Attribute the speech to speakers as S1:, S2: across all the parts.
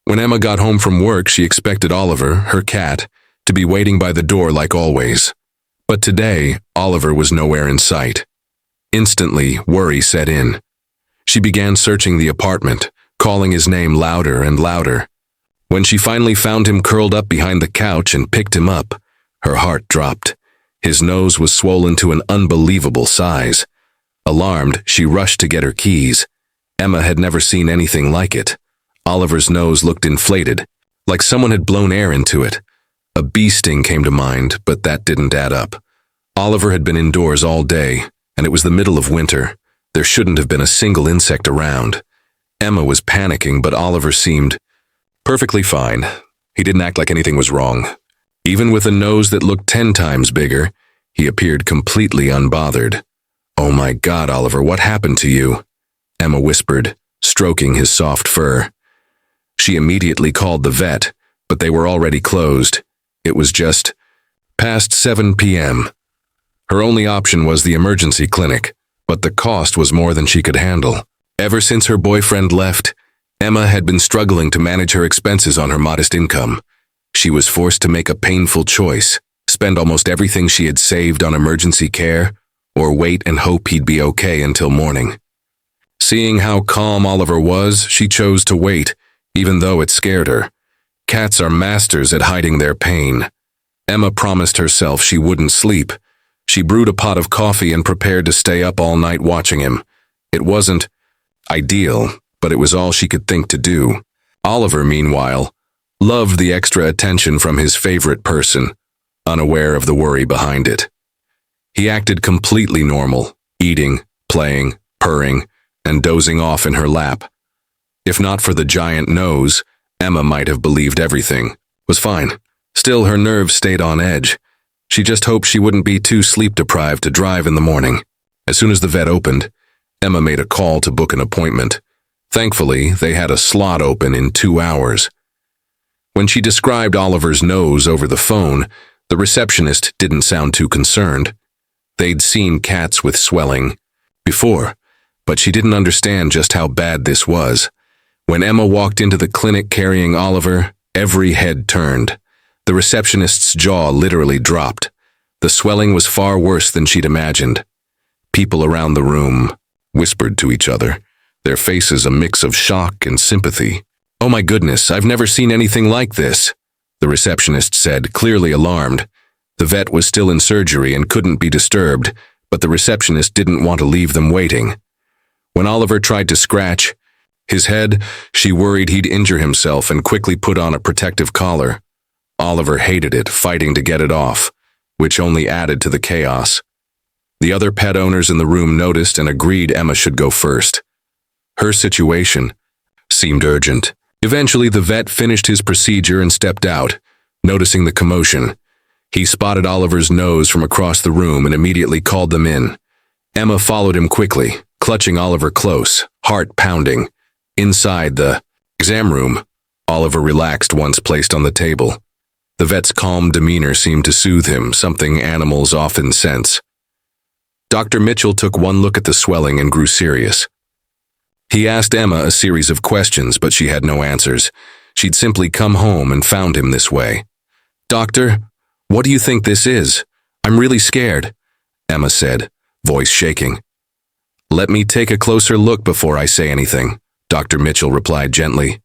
S1: When Emma got home from work, she expected Oliver, her cat, to be waiting by the door like always. But today, Oliver was nowhere in sight. Instantly, worry set in. She began searching the apartment, calling his name louder and louder. When she finally found him curled up behind the couch and picked him up, her heart dropped. His nose was swollen to an unbelievable size. Alarmed, she rushed to get her keys. Emma had never seen anything like it. Oliver's nose looked inflated, like someone had blown air into it. A bee sting came to mind, but that didn't add up. Oliver had been indoors all day, and it was the middle of winter. There shouldn't have been a single insect around. Emma was panicking, but Oliver seemed perfectly fine. He didn't act like anything was wrong. Even with a nose that looked 10 times bigger, he appeared completely unbothered. "Oh my God, Oliver, what happened to you?" Emma whispered, stroking his soft fur. She immediately called the vet, but they were already closed. It was just past 7 p.m. Her only option was the emergency clinic, but the cost was more than she could handle. Ever since her boyfriend left, Emma had been struggling to manage her expenses on her modest income. She was forced to make a painful choice, spend almost everything she had saved on emergency care, or wait and hope he'd be okay until morning. Seeing how calm Oliver was, she chose to wait, even though it scared her. Cats are masters at hiding their pain. Emma promised herself she wouldn't sleep. She brewed a pot of coffee and prepared to stay up all night watching him. It wasn't ideal, but it was all she could think to do. Oliver, meanwhile, loved the extra attention from his favorite person, unaware of the worry behind it. He acted completely normal, eating, playing, purring, and dozing off in her lap. If not for the giant nose, Emma might have believed everything was fine. Still, her nerves stayed on edge. She just hoped she wouldn't be too sleep-deprived to drive in the morning. As soon as the vet opened, Emma made a call to book an appointment. Thankfully, they had a slot open in 2 hours. When she described Oliver's nose over the phone, the receptionist didn't sound too concerned. They'd seen cats with swelling before, but she didn't understand just how bad this was. When Emma walked into the clinic carrying Oliver, every head turned. The receptionist's jaw literally dropped. The swelling was far worse than she'd imagined. People around the room whispered to each other, their faces a mix of shock and sympathy. "Oh my goodness, I've never seen anything like this," the receptionist said, clearly alarmed. The vet was still in surgery and couldn't be disturbed, but the receptionist didn't want to leave them waiting. When Oliver tried to scratch his head, she worried he'd injure himself and quickly put on a protective collar. Oliver hated it, fighting to get it off, which only added to the chaos. The other pet owners in the room noticed and agreed Emma should go first. Her situation seemed urgent. Eventually, the vet finished his procedure and stepped out, noticing the commotion. He spotted Oliver's nose from across the room and immediately called them in. Emma followed him quickly, clutching Oliver close, heart pounding. Inside the exam room, Oliver relaxed once placed on the table. The vet's calm demeanor seemed to soothe him, something animals often sense. Dr. Mitchell took one look at the swelling and grew serious. He asked Emma a series of questions, but she had no answers. She'd simply come home and found him this way. "Doctor, what do you think this is? I'm really scared," Emma said, voice shaking. "Let me take a closer look before I say anything," Dr. Mitchell replied gently.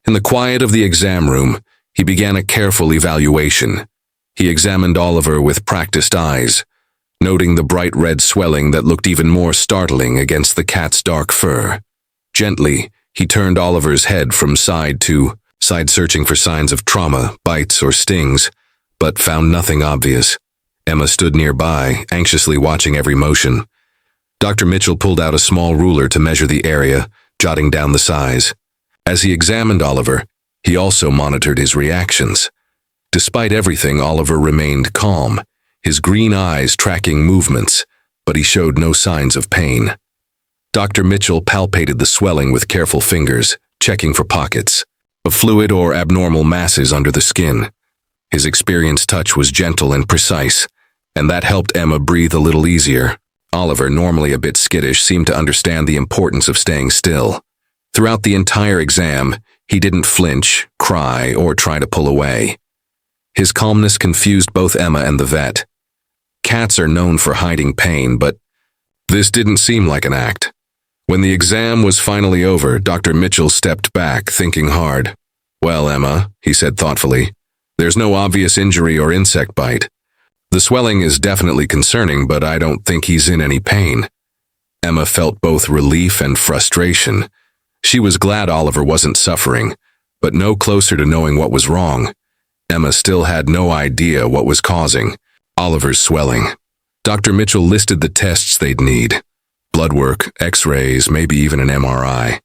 S1: In the quiet of the exam room, he began a careful evaluation. He examined Oliver with practiced eyes, noting the bright red swelling that looked even more startling against the cat's dark fur. Gently, he turned Oliver's head from side to side, searching for signs of trauma, bites, or stings, but found nothing obvious. Emma stood nearby, anxiously watching every motion. Dr. Mitchell pulled out a small ruler to measure the area, jotting down the size. As he examined Oliver, he also monitored his reactions. Despite everything, Oliver remained calm, his green eyes tracking movements, but he showed no signs of pain. Dr. Mitchell palpated the swelling with careful fingers, checking for pockets of fluid or abnormal masses under the skin. His experienced touch was gentle and precise, and that helped Emma breathe a little easier. Oliver, normally a bit skittish, seemed to understand the importance of staying still. Throughout the entire exam, He didn't flinch, cry, or try to pull away. His calmness confused both Emma and the vet. Cats are known for hiding pain, but this didn't seem like an act. When the exam was finally over, Dr. Mitchell stepped back, thinking hard. "Well, Emma," he said thoughtfully, "there's no obvious injury or insect bite. The swelling is definitely concerning, but I don't think he's in any pain." Emma felt both relief and frustration. She was glad Oliver wasn't suffering, but no closer to knowing what was wrong. Emma still had no idea what was causing Oliver's swelling. Dr. Mitchell listed the tests they'd need. Blood work, x-rays, maybe even an MRI.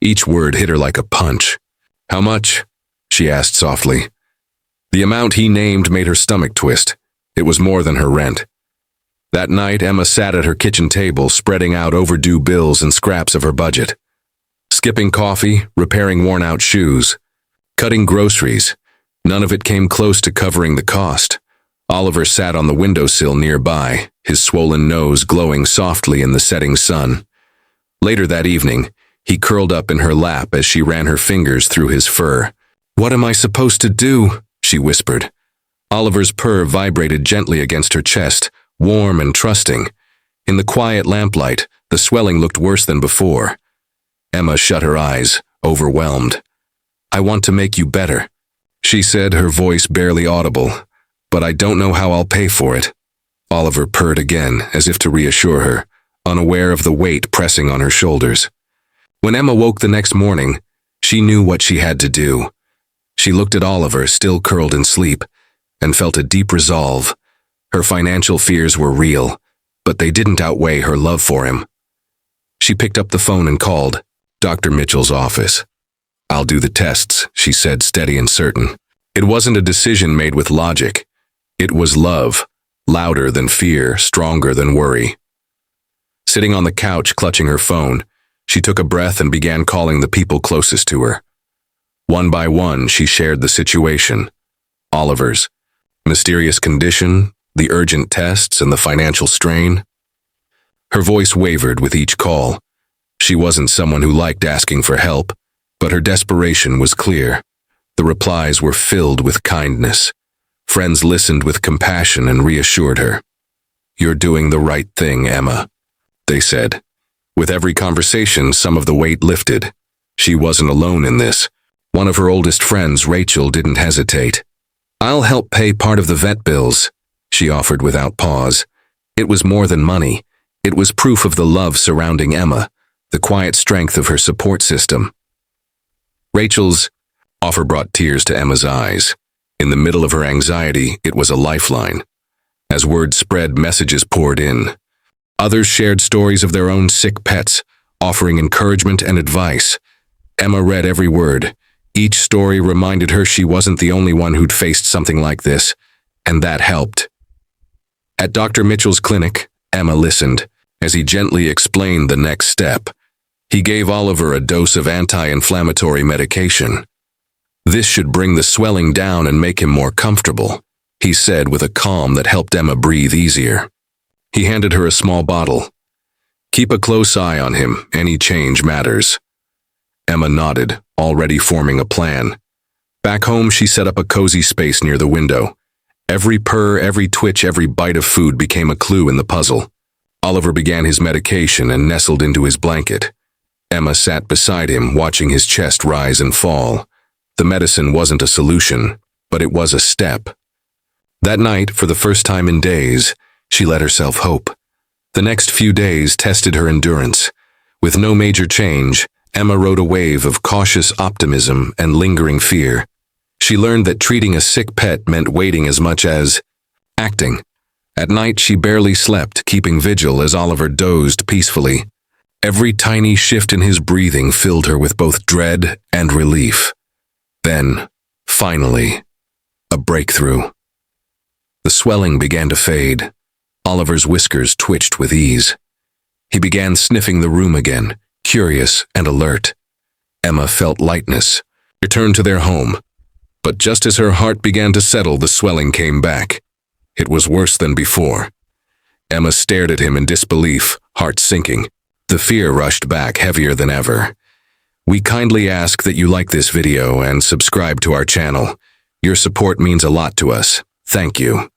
S1: Each word hit her like a punch. "How much?" she asked softly. The amount he named made her stomach twist. It was more than her rent. That night, Emma sat at her kitchen table, spreading out overdue bills and scraps of her budget. Skipping coffee, repairing worn-out shoes, cutting groceries. None of it came close to covering the cost. Oliver sat on the windowsill nearby, his swollen nose glowing softly in the setting sun. Later that evening, he curled up in her lap as she ran her fingers through his fur. "What am I supposed to do?" she whispered. Oliver's purr vibrated gently against her chest, warm and trusting. In the quiet lamplight, the swelling looked worse than before. Emma shut her eyes, overwhelmed. "I want to make you better," she said, her voice barely audible. "But I don't know how I'll pay for it." Oliver purred again, as if to reassure her, unaware of the weight pressing on her shoulders. When Emma woke the next morning, she knew what she had to do. She looked at Oliver, still curled in sleep, and felt a deep resolve. Her financial fears were real, but they didn't outweigh her love for him. She picked up the phone and called Dr. Mitchell's office. "I'll do the tests," she said, steady and certain. It wasn't a decision made with logic. It was love, louder than fear, stronger than worry. Sitting on the couch, clutching her phone, she took a breath and began calling the people closest to her. One by one, she shared the situation. Oliver's mysterious condition, the urgent tests, and the financial strain. Her voice wavered with each call. She wasn't someone who liked asking for help, but her desperation was clear. The replies were filled with kindness. Friends listened with compassion and reassured her. "You're doing the right thing, Emma," they said. With every conversation, some of the weight lifted. She wasn't alone in this. One of her oldest friends, Rachel, didn't hesitate. "I'll help pay part of the vet bills," she offered without pause. It was more than money. It was proof of the love surrounding Emma, the quiet strength of her support system. Rachel's offer brought tears to Emma's eyes. In the middle of her anxiety, it was a lifeline. As word spread, messages poured in. Others shared stories of their own sick pets, offering encouragement and advice. Emma read every word. Each story reminded her she wasn't the only one who'd faced something like this, and that helped. At Dr. Mitchell's clinic, Emma listened as he gently explained the next step. He gave Oliver a dose of anti-inflammatory medication. "This should bring the swelling down and make him more comfortable," he said with a calm that helped Emma breathe easier. He handed her a small bottle. "Keep a close eye on him. Any change matters." Emma nodded, already forming a plan. Back home, she set up a cozy space near the window. Every purr, every twitch, every bite of food became a clue in the puzzle. Oliver began his medication and nestled into his blanket. Emma sat beside him, watching his chest rise and fall. The medicine wasn't a solution, but it was a step. That night, for the first time in days, she let herself hope. The next few days tested her endurance. With no major change, Emma rode a wave of cautious optimism and lingering fear. She learned that treating a sick pet meant waiting as much as acting. At night, she barely slept, keeping vigil as Oliver dozed peacefully. Every tiny shift in his breathing filled her with both dread and relief. Then, finally, a breakthrough. The swelling began to fade. Oliver's whiskers twitched with ease. He began sniffing the room again, curious and alert. Emma felt lightness, returned to their home. But just as her heart began to settle, the swelling came back. It was worse than before. Emma stared at him in disbelief, heart sinking. The fear rushed back heavier than ever. We kindly ask that you like this video and subscribe to our channel. Your support means a lot to us. Thank you.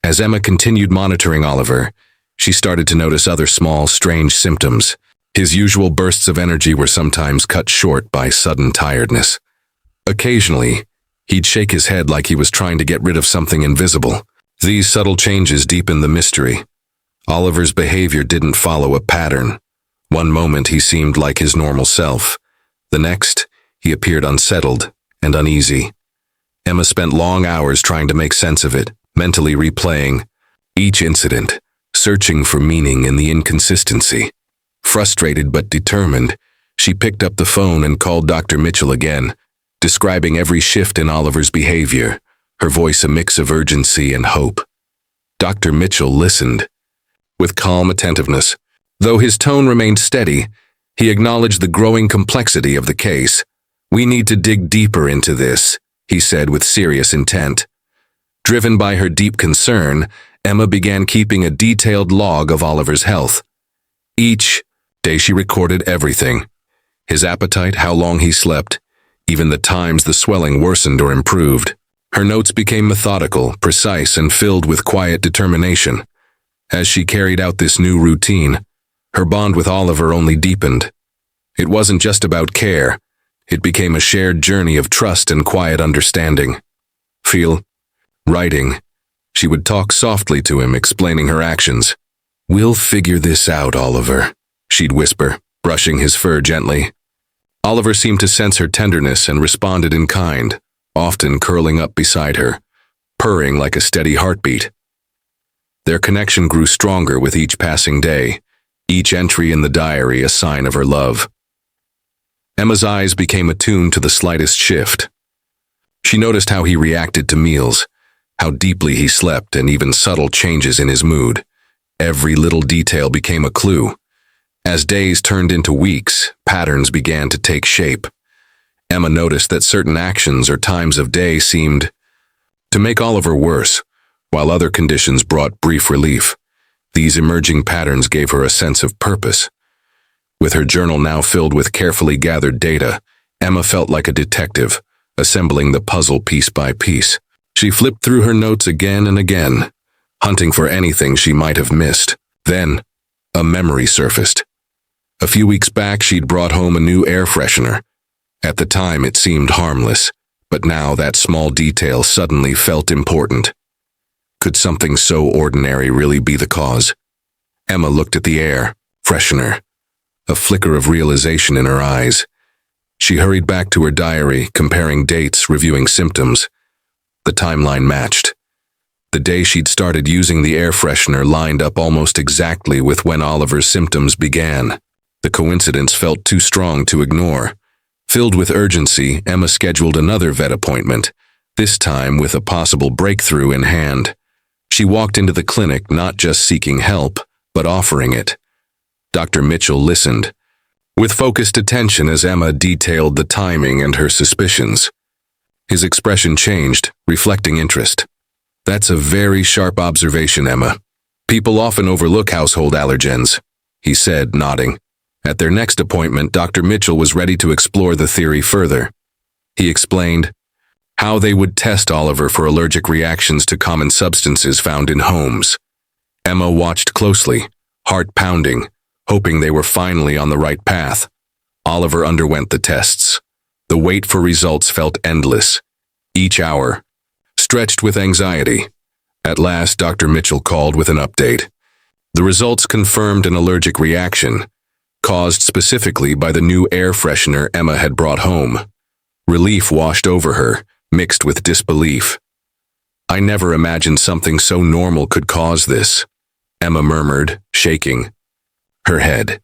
S1: As Emma continued monitoring Oliver, she started to notice other small, strange symptoms. His usual bursts of energy were sometimes cut short by sudden tiredness. Occasionally, he'd shake his head like he was trying to get rid of something invisible. These subtle changes deepened the mystery. Oliver's behavior didn't follow a pattern. One moment he seemed like his normal self. The next, he appeared unsettled and uneasy. Emma spent long hours trying to make sense of it, mentally replaying each incident, searching for meaning in the inconsistency. Frustrated but determined, she picked up the phone and called Dr. Mitchell again, describing every shift in Oliver's behavior, her voice a mix of urgency and hope. Dr. Mitchell listened with calm attentiveness. Though his tone remained steady, he acknowledged the growing complexity of the case. "We need to dig deeper into this," he said with serious intent. Driven by her deep concern, Emma began keeping a detailed log of Oliver's health. Each day she recorded everything: his appetite, how long he slept, even the times the swelling worsened or improved. Her notes became methodical, precise, and filled with quiet determination. As she carried out this new routine, her bond with Oliver only deepened. It wasn't just about care. It became a shared journey of trust and quiet understanding. Writing. She would talk softly to him, explaining her actions. "We'll figure this out, Oliver," she'd whisper, brushing his fur gently. Oliver seemed to sense her tenderness and responded in kind, often curling up beside her, purring like a steady heartbeat. Their connection grew stronger with each passing day, each entry in the diary a sign of her love. Emma's eyes became attuned to the slightest shift. She noticed how he reacted to meals, how deeply he slept, and even subtle changes in his mood. Every little detail became a clue. As days turned into weeks, patterns began to take shape. Emma noticed that certain actions or times of day seemed to make Oliver worse, while other conditions brought brief relief. These emerging patterns gave her a sense of purpose. With her journal now filled with carefully gathered data, Emma felt like a detective, assembling the puzzle piece by piece. She flipped through her notes again and again, hunting for anything she might have missed. Then, a memory surfaced. A few weeks back, she'd brought home a new air freshener. At the time, it seemed harmless, but now that small detail suddenly felt important. Could something so ordinary really be the cause? Emma looked at the air freshener, a flicker of realization in her eyes. She hurried back to her diary, comparing dates, reviewing symptoms. The timeline matched. The day she'd started using the air freshener lined up almost exactly with when Oliver's symptoms began. The coincidence felt too strong to ignore. Filled with urgency, Emma scheduled another vet appointment, this time with a possible breakthrough in hand. She walked into the clinic not just seeking help, but offering it. Dr. Mitchell listened, with focused attention as Emma detailed the timing and her suspicions. His expression changed, reflecting interest. "That's a very sharp observation, Emma. People often overlook household allergens," he said, nodding. At their next appointment, Dr. Mitchell was ready to explore the theory further. He explained how they would test Oliver for allergic reactions to common substances found in homes. Emma watched closely, heart pounding, hoping they were finally on the right path. Oliver underwent the tests. The wait for results felt endless. Each hour stretched with anxiety. At last, Dr. Mitchell called with an update. The results confirmed an allergic reaction, caused specifically by the new air freshener Emma had brought home. Relief washed over her, mixed with disbelief. "I never imagined something so normal could cause this," Emma murmured, shaking her head.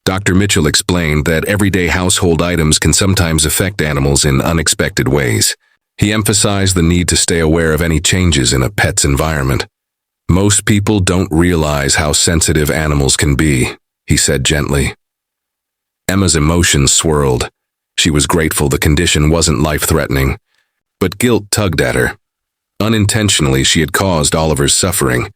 S1: Dr. Mitchell explained that everyday household items can sometimes affect animals in unexpected ways. He emphasized the need to stay aware of any changes in a pet's environment. "Most people don't realize how sensitive animals can be," he said gently. Emma's emotions swirled. She was grateful the condition wasn't life-threatening, but guilt tugged at her. Unintentionally, she had caused Oliver's suffering.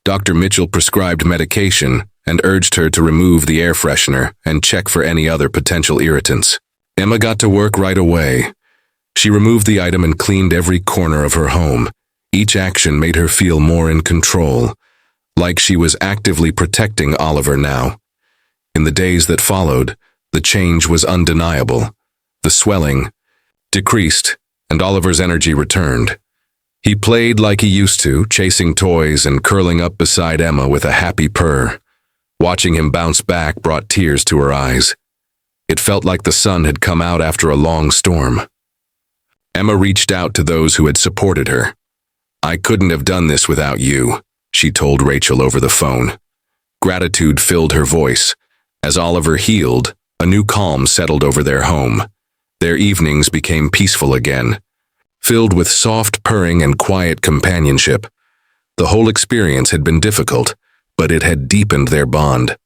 S1: Dr. Mitchell prescribed medication, and urged her to remove the air freshener and check for any other potential irritants. Emma got to work right away. She removed the item and cleaned every corner of her home. Each action made her feel more in control, like she was actively protecting Oliver now. In the days that followed, the change was undeniable. The swelling decreased, and Oliver's energy returned. He played like he used to, chasing toys and curling up beside Emma with a happy purr. Watching him bounce back brought tears to her eyes. It felt like the sun had come out after a long storm. Emma reached out to those who had supported her. "I couldn't have done this without you," she told Rachel over the phone. Gratitude filled her voice. As Oliver healed, a new calm settled over their home. Their evenings became peaceful again, filled with soft purring and quiet companionship. The whole experience had been difficult, but it had deepened their bond.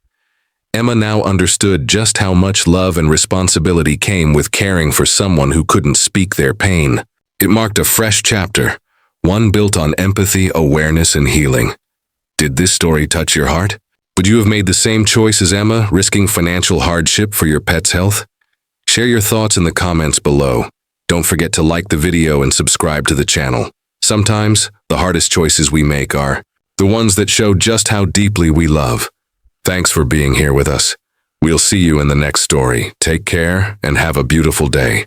S1: Emma now understood just how much love and responsibility came with caring for someone who couldn't speak their pain. It marked a fresh chapter, one built on empathy, awareness, and healing. Did this story touch your heart? Would you have made the same choice as Emma, risking financial hardship for your pet's health? Share your thoughts in the comments below. Don't forget to like the video and subscribe to the channel. Sometimes, the hardest choices we make are the ones that show just how deeply we love. Thanks for being here with us. We'll see you in the next story. Take care and have a beautiful day.